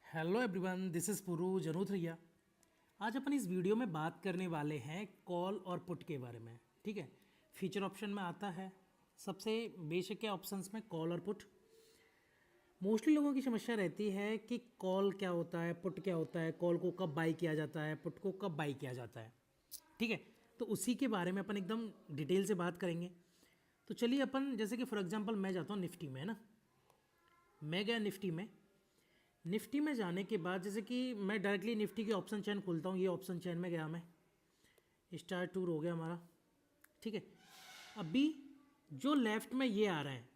Hello everyone, this is पुरू जरूथरिया। आज अपन इस वीडियो में बात करने वाले हैं कॉल और पुट के बारे में। ठीक है, फीचर ऑप्शन में आता है सबसे बेसिक के ऑप्शंस में कॉल और पुट। मोस्टली लोगों की समस्या रहती है कि कॉल क्या होता है, पुट क्या होता है, कॉल को कब बाई किया जाता है, पुट को कब बाई किया जाता है। ठीक है, तो उसी के बारे में अपन एकदम डिटेल से बात करेंगे। तो चलिए अपन, जैसे कि फॉर एग्जांपल मैं जाता हूँ निफ्टी में, है ना। मैं गया निफ्टी में। निफ्टी में जाने के बाद जैसे कि मैं डायरेक्टली निफ्टी के ऑप्शन चेन खोलता हूँ। ये ऑप्शन चेन में गया, मैं स्टार टूर हो गया हमारा। ठीक है, अभी जो लेफ्ट में ये आ रहा है,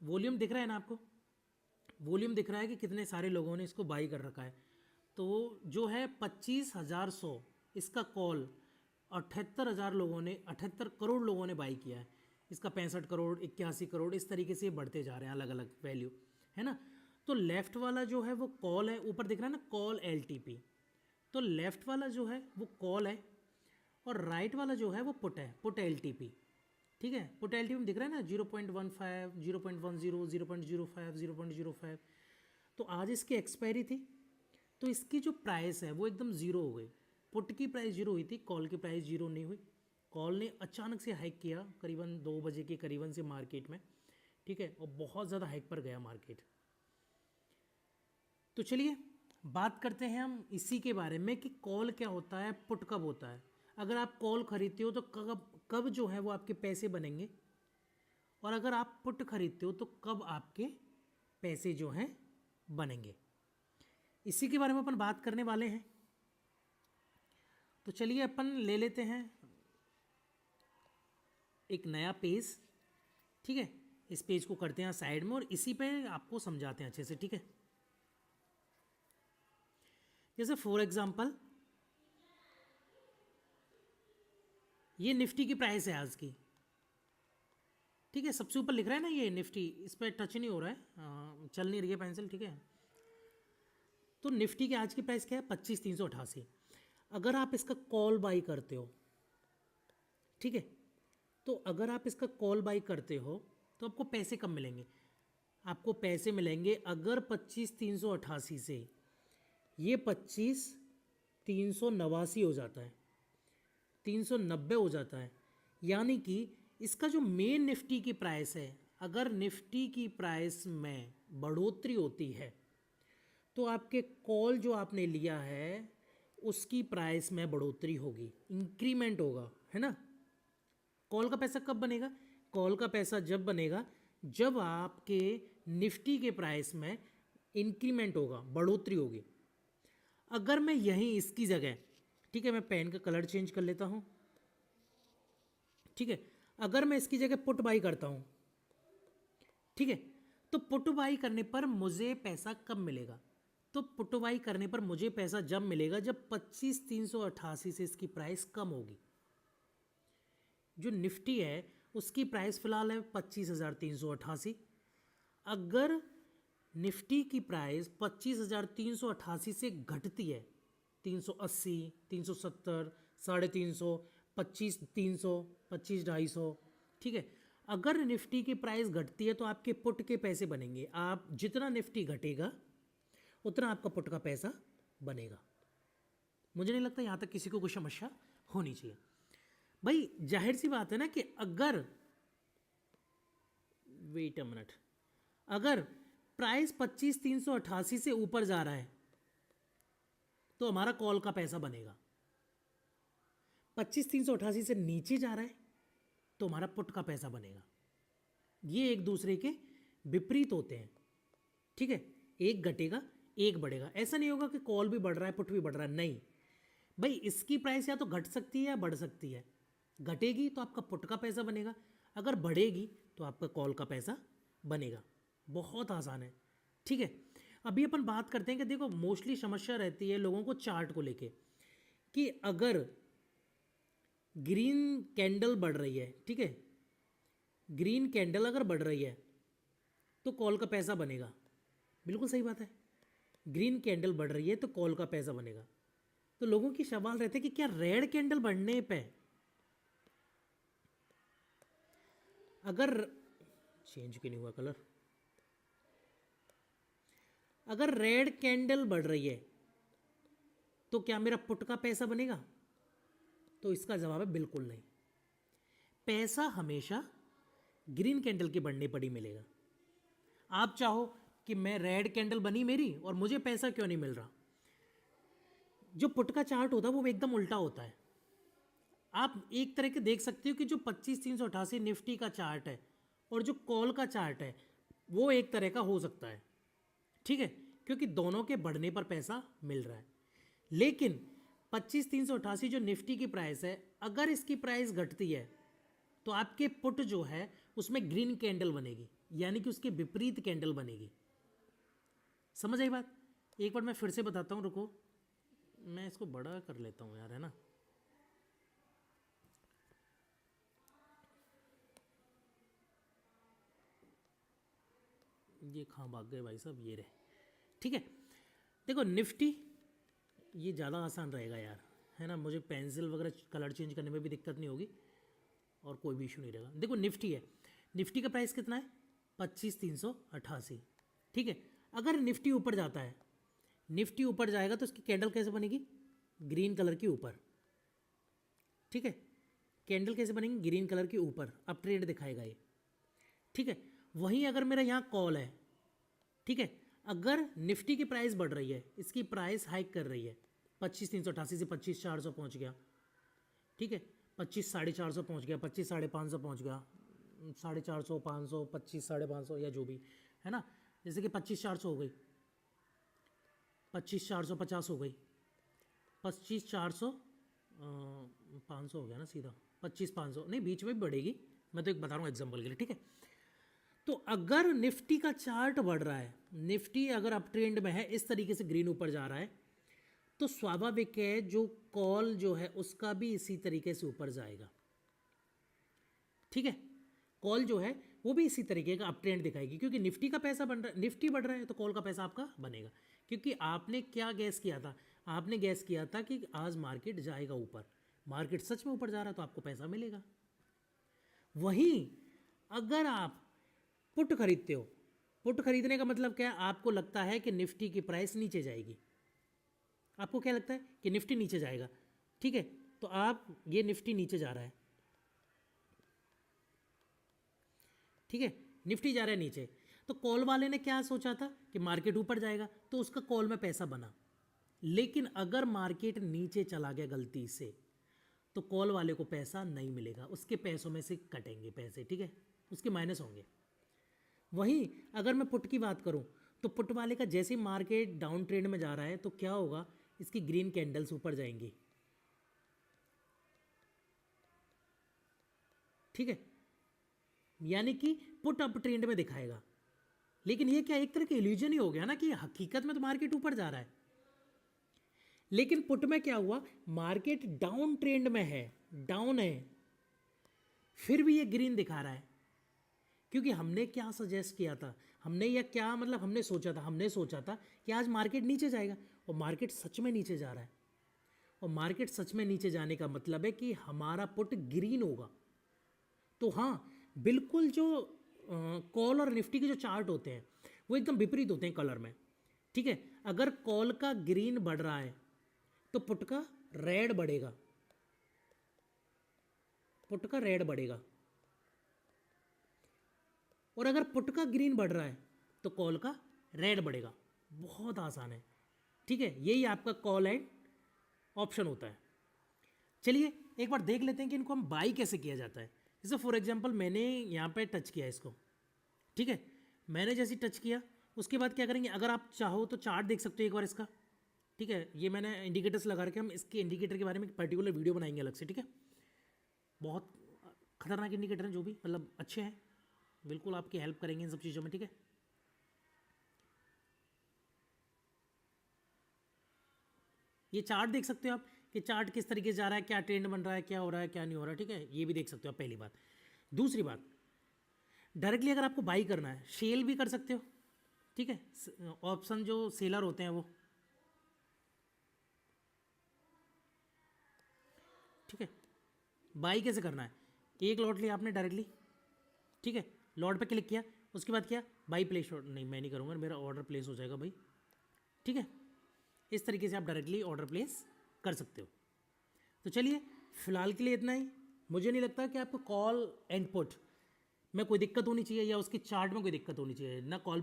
वॉल्यूम दिख रहा है ना आपको। वॉल्यूम दिख रहा है कि कितने सारे लोगों ने इसको बाई कर रखा है। तो जो है 25,100 इसका कॉल, 78,000 लोगों ने, 78 करोड़ लोगों ने बाई किया है इसका। 65 करोड़, 81 करोड़, इस तरीके से ये बढ़ते जा रहे हैं अलग अलग वैल्यू, है ना। तो लेफ्ट वाला जो है वो कॉल है, ऊपर दिख रहा है ना कॉल LTP। तो लेफ्ट वाला जो है वो कॉल है और राइट वाला जो है वो पुट है, पुट LTP। ठीक है, पुट LTP में दिख रहा है ना 0.15, 0.10, 0.05, 0.05। तो आज इसकी एक्सपायरी थी, तो इसकी जो प्राइस है वो एकदम ज़ीरो हो गई। पुट की प्राइस जीरो हुई थी, कॉल की प्राइस जीरो नहीं हुई। कॉल ने अचानक से हाइक किया करीबन 2 बजे के करीबन से मार्केट में। ठीक है, और बहुत ज़्यादा हाइक पर गया मार्केट। तो चलिए बात करते हैं हम इसी के बारे में कि कॉल क्या होता है, पुट कब होता है। अगर आप कॉल खरीदते हो तो कब कब जो है वो आपके पैसे बनेंगे, और अगर आप पुट खरीदते हो तो कब आपके पैसे जो हैं बनेंगे। इसी के बारे में अपन बात करने वाले हैं। तो चलिए अपन ले लेते हैं एक नया पेज। ठीक है, इस पेज को करते हैं साइड में और इसी पे आपको समझाते हैं अच्छे से। ठीक है, जैसे फॉर एग्जांपल ये निफ्टी की प्राइस है आज की। ठीक है, सबसे ऊपर लिख रहा है ना ये निफ्टी, इस पर टच नहीं हो रहा है, चल नहीं रही है पेंसिल। ठीक है, तो निफ्टी की आज की प्राइस क्या है, 25,388। अगर आप इसका कॉल बाई करते हो, ठीक है, तो अगर आप इसका कॉल बाई करते हो तो आपको पैसे कब मिलेंगे। आपको पैसे मिलेंगे अगर 25,388 से ये 25,389 हो जाता है, 390 हो जाता है, यानी कि इसका जो मेन निफ्टी की प्राइस है, अगर निफ्टी की प्राइस में बढ़ोतरी होती है तो आपके कॉल जो आपने लिया है उसकी प्राइस में बढ़ोतरी होगी, इंक्रीमेंट होगा, है ना। कॉल का पैसा कब बनेगा, कॉल का पैसा जब बनेगा जब आपके निफ्टी के प्राइस में इंक्रीमेंट होगा, बढ़ोतरी होगी। अगर मैं यहीं इसकी जगह, ठीक है, मैं पेन का कलर चेंज कर लेता हूं। ठीक है, अगर मैं इसकी जगह पुट बाई करता हूं, ठीक है, तो पुट बाई करने पर मुझे पैसा कब मिलेगा। तो पुट बाई करने पर मुझे पैसा जब मिलेगा जब 25,388 से इसकी प्राइस कम होगी। जो निफ्टी है उसकी प्राइस फिलहाल है 25,388। अगर निफ्टी की प्राइस 25,388 से घटती है, 380, 370, 350, 25,300, 25,250, ठीक है, अगर निफ्टी की प्राइस घटती है तो आपके पुट के पैसे बनेंगे। आप जितना निफ्टी घटेगा उतना आपका पुट का पैसा बनेगा। मुझे नहीं लगता यहां तक किसी को कोई समस्या होनी चाहिए। भाई जाहिर सी बात है ना कि अगर, वेट अ मिनट, अगर प्राइस 25,388 से ऊपर जा रहा है तो हमारा कॉल का पैसा बनेगा। 25,388 से नीचे जा रहा है तो हमारा पुट का पैसा बनेगा। ये एक दूसरे के विपरीत होते हैं। ठीक है, एक घटेगा एक बढ़ेगा। ऐसा नहीं होगा कि कॉल भी बढ़ रहा है पुट भी बढ़ रहा है, नहीं भाई, इसकी प्राइस या तो घट सकती है या बढ़ सकती है। घटेगी तो आपका पुट का पैसा बनेगा, अगर बढ़ेगी तो आपका कॉल का पैसा बनेगा। बहुत आसान है। ठीक है, अभी अपन बात करते हैं कि देखो मोस्टली समस्या रहती है लोगों को चार्ट को लेके कि अगर ग्रीन कैंडल बढ़ रही है, ठीक है, ग्रीन कैंडल अगर बढ़ रही है तो कॉल का पैसा बनेगा। बिल्कुल सही बात है, ग्रीन कैंडल बढ़ रही है तो कॉल का पैसा बनेगा। तो लोगों की सवाल रहते हैं कि क्या रेड कैंडल बढ़ने पे, अगर चेंज क्यों नहीं हुआ कलर, अगर रेड कैंडल बढ़ रही है तो क्या मेरा पुट का पैसा बनेगा? तो इसका जवाब है बिल्कुल नहीं। पैसा हमेशा ग्रीन कैंडल के बढ़ने पर ही मिलेगा। आप चाहो कि मैं रेड कैंडल बनी मेरी और मुझे पैसा क्यों नहीं मिल रहा, जो पुट का चार्ट होता है वो एकदम उल्टा होता है। आप एक तरह के देख सकते हो कि जो 25,388 निफ्टी का चार्ट है और जो कॉल का चार्ट है वो एक तरह का हो सकता है, ठीक है, क्योंकि दोनों के बढ़ने पर पैसा मिल रहा है। लेकिन 25,388 जो निफ्टी की प्राइस है, अगर इसकी प्राइस घटती है तो आपके पुट जो है उसमें ग्रीन कैंडल बनेगी, यानी कि उसके विपरीत कैंडल बनेगी। समझ आई बात? एक बार मैं फिर से बताता हूँ, रुको मैं इसको बड़ा कर लेता हूँ यार, है ना। ये कहाँ भाग गए भाई साहब, ये रहे, ठीक है। देखो निफ्टी, ये ज़्यादा आसान रहेगा यार, है ना, मुझे पेंसिल वगैरह कलर चेंज करने में भी दिक्कत नहीं होगी और कोई भी इशू नहीं रहेगा। देखो निफ्टी है, निफ्टी का प्राइस कितना है? 25,388, ठीक है। अगर निफ्टी ऊपर जाता है, निफ्टी ऊपर जाएगा तो इसकी कैंडल कैसे बनेगी? ग्रीन कलर के ऊपर, ठीक है। कैंडल कैसे बनेगी? ग्रीन कलर के ऊपर, अप ट्रेंड दिखाएगा ये, ठीक है। वहीं अगर मेरा यहाँ कॉल है, ठीक है, अगर निफ्टी की प्राइस बढ़ रही है, इसकी प्राइस हाइक कर रही है, 25,388 से 25,400 पहुँच गया, ठीक है, 25,450 पहुँच गया, 25,550 पहुँच गया, 450, 500, 25,550 या जो भी, है ना। जैसे कि 25,400 हो गई, 25,450 हो गई, 25,400 500 हो गया ना सीधा, 25,500 नहीं, बीच में भी बढ़ेगी, मैं तो एक बता रहा हूँ एग्जाम्पल के लिए, ठीक है। तो अगर निफ्टी का चार्ट बढ़ रहा है, निफ्टी अगर अप ट्रेंड में है, इस तरीके से ग्रीन ऊपर जा रहा है, तो स्वाभाविक है जो कॉल जो है उसका भी इसी तरीके से ऊपर जाएगा, ठीक है। कॉल जो है वो भी इसी तरीके का अप ट्रेंड दिखाएगी, क्योंकि निफ्टी का पैसा बन रहा है, निफ्टी बढ़ रहा है तो कॉल का पैसा आपका बनेगा। क्योंकि आपने क्या गैस किया था? आपने गैस किया था कि आज मार्केट जाएगा ऊपर, मार्केट सच में ऊपर जा रहा है तो आपको पैसा मिलेगा। वहीं अगर आप पुट खरीदते हो, पुट खरीदने का मतलब क्या है? आपको लगता है कि निफ्टी की प्राइस नीचे जाएगी, आपको क्या लगता है कि निफ्टी नीचे जाएगा, ठीक है, तो आप ये निफ्टी नीचे जा रहा है, ठीक है, निफ्टी जा रहा है नीचे, तो कॉल वाले ने क्या सोचा था कि मार्केट ऊपर जाएगा तो उसका कॉल में पैसा बना। लेकिन अगर मार्केट नीचे चला गया गलती से तो कॉल वाले को पैसा नहीं मिलेगा, उसके पैसों में से कटेंगे पैसे, ठीक है, उसके माइनस होंगे। वहीं अगर मैं पुट की बात करूं तो पुट वाले का जैसे ही मार्केट डाउन ट्रेंड में जा रहा है तो क्या होगा? इसकी ग्रीन कैंडल्स ऊपर जाएंगी, ठीक है, यानी कि पुट अप ट्रेंड में दिखाएगा। लेकिन ये क्या एक तरह का इल्यूजन ही हो गया ना कि हकीकत में तो मार्केट ऊपर जा रहा है, लेकिन पुट में क्या हुआ? मार्केट डाउन ट्रेंड में है, डाउन है, फिर भी ये ग्रीन दिखा रहा है। क्योंकि हमने क्या सजेस्ट किया था, हमने या क्या मतलब हमने सोचा था कि आज मार्केट नीचे जाएगा और मार्केट सच में नीचे जा रहा है। और मार्केट सच में नीचे जाने का मतलब है कि हमारा पुट ग्रीन होगा। तो हाँ बिल्कुल, जो कॉल और निफ्टी के जो चार्ट होते हैं वो एकदम विपरीत होते हैं कलर में, ठीक है। अगर कॉल का ग्रीन बढ़ रहा है तो पुट का रेड बढ़ेगा, पुट का रेड बढ़ेगा, और अगर पुट का ग्रीन बढ़ रहा है तो कॉल का रेड बढ़ेगा। बहुत आसान है, ठीक है, यही आपका कॉल एंड ऑप्शन होता है। चलिए एक बार देख लेते हैं कि इनको हम बाई कैसे किया जाता है। जैसे फॉर एग्जांपल मैंने यहाँ पे टच किया इसको, ठीक है, मैंने जैसे टच किया उसके बाद क्या करेंगे? अगर आप चाहो तो चार्ट देख सकते हो एक बार इसका, ठीक है। ये मैंने इंडिकेटर्स लगा रखे, हम इसके इंडिकेटर के बारे में एक पर्टिकुलर वीडियो बनाएंगे अलग से, ठीक है। बहुत खतरनाक इंडिकेटर हैं जो भी, मतलब अच्छे हैं, बिल्कुल आपकी हेल्प करेंगे इन सब चीज़ों में, ठीक है। ये चार्ट देख सकते हो आप कि चार्ट किस तरीके से जा रहा है, क्या ट्रेंड बन रहा है, क्या हो रहा है, क्या नहीं हो रहा है, ठीक है, ये भी देख सकते हो आप, पहली बात। दूसरी बात, डायरेक्टली अगर आपको बाई करना है, सेल भी कर सकते हो, ठीक है। ऑप्शन जो सेलर होते हैं वो, ठीक है। बाई कैसे करना है? एक लॉट लिया आपने डायरेक्टली, ठीक है, लॉट पे क्लिक किया, उसके बाद क्या? बाई प्लेस, नहीं मैं नहीं करूँगा, मेरा ऑर्डर प्लेस हो जाएगा भाई, ठीक है, इस तरीके से आप डायरेक्टली ऑर्डर प्लेस कर सकते हो। तो चलिए फ़िलहाल के लिए इतना ही। मुझे नहीं लगता कि आपको कॉल एंड पुट में कोई दिक्कत होनी चाहिए या उसके चार्ट में कोई दिक्कत होनी चाहिए, ना कॉल